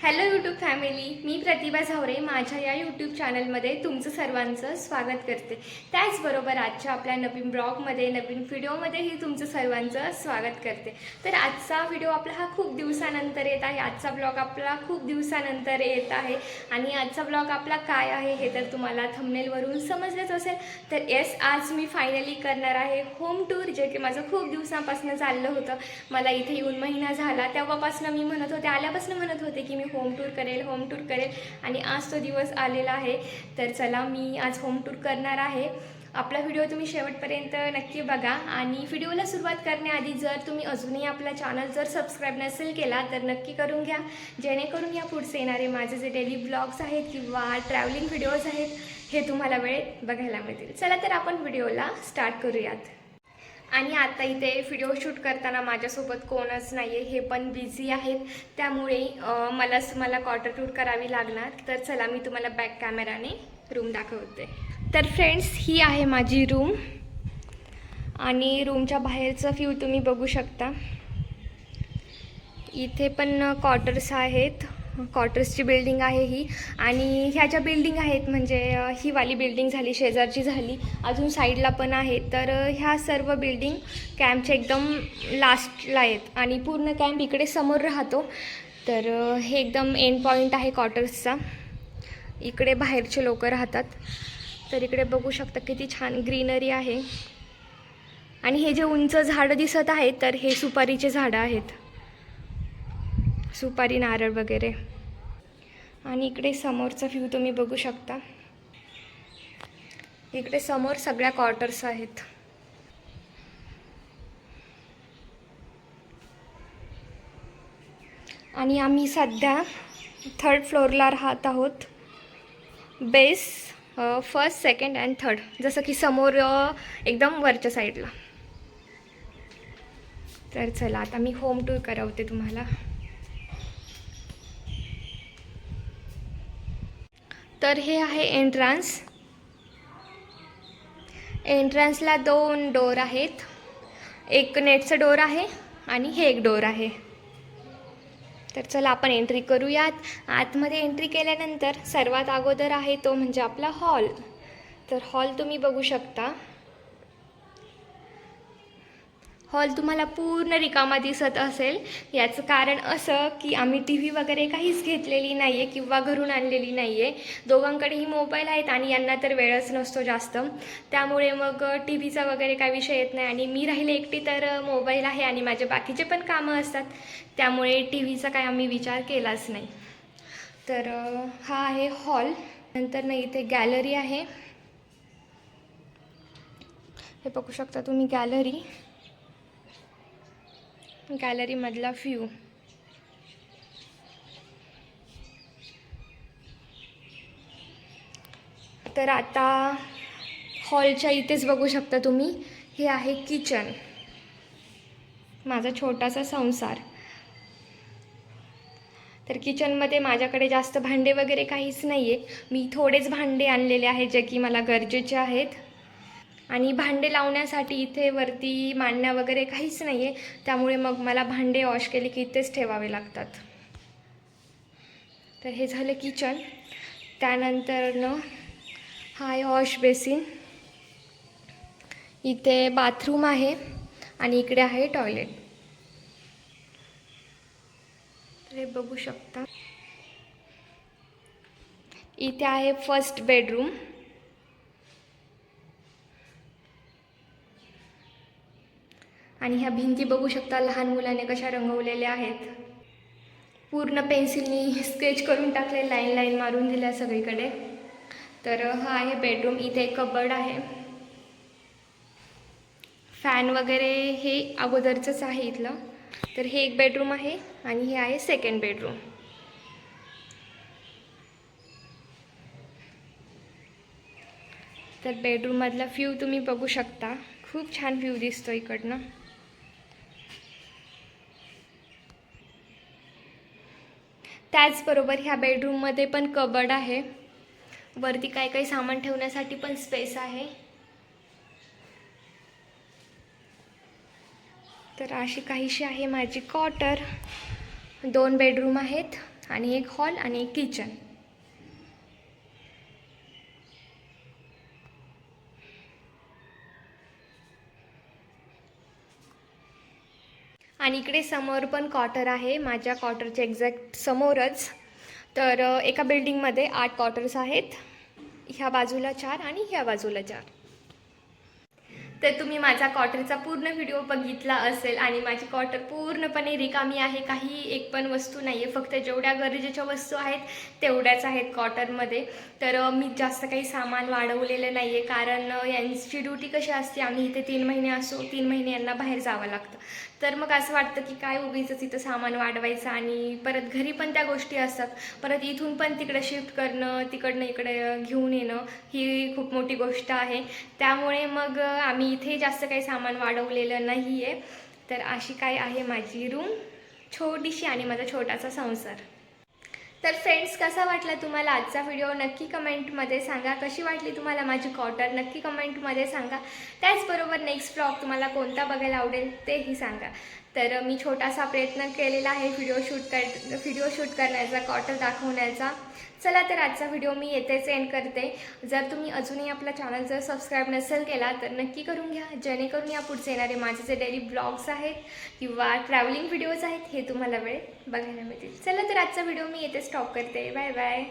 Hello YouTube family, मी प्रतिभा झावरे माझ्या या YouTube चॅनलमध्ये तुमचं सर्वांचं स्वागत करते. त्याचबरोबर आजच्या आपल्या नवीन ब्लॉगमध्ये नवीन व्हिडिओमध्येही तुमचं सर्वांचं स्वागत करते. तर आजचा व्हिडिओ आपला हा खूप दिवसानंतर येत आहे. आजचा ब्लॉग आपला खूप दिवसानंतर येत आहे आणि आजचा ब्लॉग आपला काय आहे हे तर तुम्हाला थंबनेलवरून समजलंच असेल. तर येस, आज मी फायनली करणार आहे होम टूर, जे की माझं खूप दिवसांपासून चाललं होतं. मला इथे येऊन महिना झाला, तेव्हापासून मी म्हणत होते, आल्यापासून म्हणत होते की मी होम टूर करेल आणि आज तो दिवस आलेला आहे. तर चला, मी आज होम टूर करणार आहे. आपला व्हिडिओ तुम्ही शेवटपर्यंत नक्की बघा. आणि व्हिडिओला सुरुवात करण्याआधी जर तुम्ही अजूनही आपला चॅनल जर सबस्क्राईब नसेल केला तर नक्की करून घ्या, जेणेकरून या पुढचे येणारे माझे जे डेली ब्लॉग्स आहेत किंवा ट्रॅव्हलिंग व्हिडिओज आहेत हे तुम्हाला वेळेत बघायला मिळतील. चला तर आपण व्हिडिओला स्टार्ट करूयात. आणि आता इथे व्हिडिओ शूट करताना माझ्यासोबत कोणच नाही आहे, हे पण बिझी आहेत, त्यामुळे मला क्वार्टर टूर करावी लागणार. तर चला, मी तुम्हाला बॅक कॅमेराने रूम दाखवते. तर फ्रेंड्स, ही आहे माझी रूम आणि रूमच्या बाहेरचं व्ह्यू तुम्ही बघू शकता. इथे पण क्वार्टर्स आहेत, क्वार्टर्सची बिल्डिंग आहे ही. आणि ह्या ज्या बिल्डिंग आहेत म्हणजे ही वाली बिल्डिंग झाली, शेजारची झाली, अजून साईडला पण आहे. तर ह्या सर्व बिल्डिंग कॅम्पच्या एकदम लास्टला आहेत आणि पूर्ण कॅम्प इकडे समोर राहतो. तर हे एकदम एंड पॉईंट आहे क्वार्टर्सचा. इकडे बाहेरचे लोक राहतात. तर इकडे बघू शकता किती छान ग्रीनरी आहे. आणि हे जे उंच झाडं दिसत आहेत तर हे सुपारीचे झाडं आहेत, सुपारी, नारळ वगैरे. आणि इकडे समोरचा व्ह्यू तुम्ही बघू शकता. इकडे समोर सगळ्या क्वार्टर्स आहेत. आणि आम्ही सध्या 3rd फ्लोअरला राहत आहोत. Base, first, second and third, जसं की समोर एकदम वरच्या साईडला. तर चला, आता मी होम टूर करवते तुम्हाला. तर हे आहे एंट्रन्स. एंट्रन्सला 2 डोर आहेत. एक नेटचं डोर आहे आणि हे एक डोर आहे. तर चला, आपण एंट्री करूयात. आतमध्ये एंट्री केल्यानंतर सर्वात अगोदर आहे तो म्हणजे आपला हॉल. तर हॉल तुम्ही बघू शकता. हॉल तुम्हाला पूर्ण रिकामा दिसत असेल. याचं कारण असं की आम्ही टी व्ही वगैरे काहीच घेतलेली नाही आहे किंवा घरून आणलेली नाही आहे. दोघांकडेही मोबाईल आहेत आणि यांना तर वेळच नसतो जास्त, त्यामुळे मग टी व्हीचा वगैरे काही विषय येत नाही. आणि मी राहिले एकटी तर मोबाईल आहे आणि माझे बाकीचे पण कामं असतात, त्यामुळे टी व्हीचा काय आम्ही विचार केलाच नाही. तर हा आहे हॉल. नंतर ना इथे गॅलरी आहे. हे बघू शकता तुम्ही गॅलरी, गॅलरीमधला व्ह्यू. तर आता हॉलच्या इथेच बघू शकता तुम्ही, हे आहे किचन, माझा छोटासा संसार. तर किचनमध्ये माझ्याकडे जास्त भांडे वगैरे काहीच नाही आहे. मी थोडेच भांडे आणलेले आहेत जे की मला गरजेचे आहेत. आणि भांडे लावण्यासाठी इथे वरती मांडण्या वगैरे काहीच नाही आहे, त्यामुळे मग मला भांडे वॉश केले की इथेच ठेवावे लागतात. तर हे झालं किचन. त्यानंतर हा आहे वॉश बेसिन. इथे बाथरूम आहे आणि इकडे आहे टॉयलेट. तर हे बघू शकता. इथे आहे फर्स्ट बेडरूम. आणि ह्या भिंती बघू शकता, लहान मुलाने कशा रंगवलेल्या आहेत. पूर्ण पेन्सिलनी स्केच करून टाकले, लाईन लाईन मारून दिल्या सगळीकडे. तर हा आहे बेडरूम. इथे एक कबर्ड आहे. फॅन वगैरे हे अगोदरचंच आहे इथलं. तर हे एक बेडरूम आहे आणि हे आहे सेकंड बेडरूम. तर बेडरूममधला व्ह्यू तुम्ही बघू शकता. खूप छान व्ह्यू दिसतो इकडनं. त्याचबरोबर ह्या बेडरूममध्ये पण कबर्ड आहे. वरती काही काही सामान ठेवण्यासाठी पण स्पेस आहे. तर अशी काहीशी आहे माझी क्वार्टर. 2 बेडरूम आहेत आणि एक हॉल आणि एक किचन. आणि इकडे समोर पण क्वार्टर आहे, माझ्या क्वार्टरच्या एक्झॅक्ट समोरच. तर एका बिल्डिंगमध्ये 8 क्वार्टर्स आहेत, ह्या बाजूला 4 आणि ह्या बाजूला 4. तर तुम्ही माझा क्वार्टरचा पूर्ण व्हिडिओ बघितला असेल आणि माझी क्वार्टर पूर्णपणे रिकामी आहे, काही एक पण वस्तू नाही आहे, फक्त जेवढ्या गरजेच्या वस्तू आहेत तेवढ्याच आहेत क्वार्टरमध्ये. तर मी जास्त काही सामान वाढवलेलं नाही आहे, कारण यांची ड्युटी कशी असते, आम्ही इथे 3 महिने असो, 3 महिने यांना बाहेर जावं लागतं. तर मग असं वाटतं की काय उगीचंच इथं सामान वाढवायचं आणि परत घरी पण त्या गोष्टी असतात, परत इथून पण तिकडे शिफ्ट करणं, तिकडनं इकडे घेऊन येणं ही खूप मोठी गोष्ट आहे. त्यामुळे मग आम्ही इथे जास्त काही सामान वाढवलेलं नाही आहे. तर अशी काय आहे माझी रूम छोटीशी आणि माझा छोटासा संसार. तर फ्रेंड्स, कसा वाटला तुम्हाला आजचा व्हिडिओ नक्की कमेंटमध्ये सांगा. कशी वाटली तुम्हाला माझी क्वार्टर नक्की कमेंटमध्ये सांगा. त्याचबरोबर नेक्स्ट व्लॉग तुम्हाला कोणता बघायला आवडेल तेही सांगा. तर मी छोटासा प्रयत्न केलेला आहे व्हिडिओ शूट करण्याचा, क्वार्टर दाखवण्याचा. चला तर आजचा व्हिडिओ मी येथेच एंड करते. जर तुम्ही अजूनही आपला चॅनल जर सबस्क्राईब नसेल केला तर नक्की करून घ्या, जेणेकरून या पुढचे येणारे माझे जे डेली ब्लॉग्स आहेत किंवा ट्रॅव्हलिंग व्हिडिओज आहेत हे तुम्हाला वेळेत बघायला मिळतील. चला तर आजचा व्हिडिओ मी येथे स्टॉप करते. Bye bye.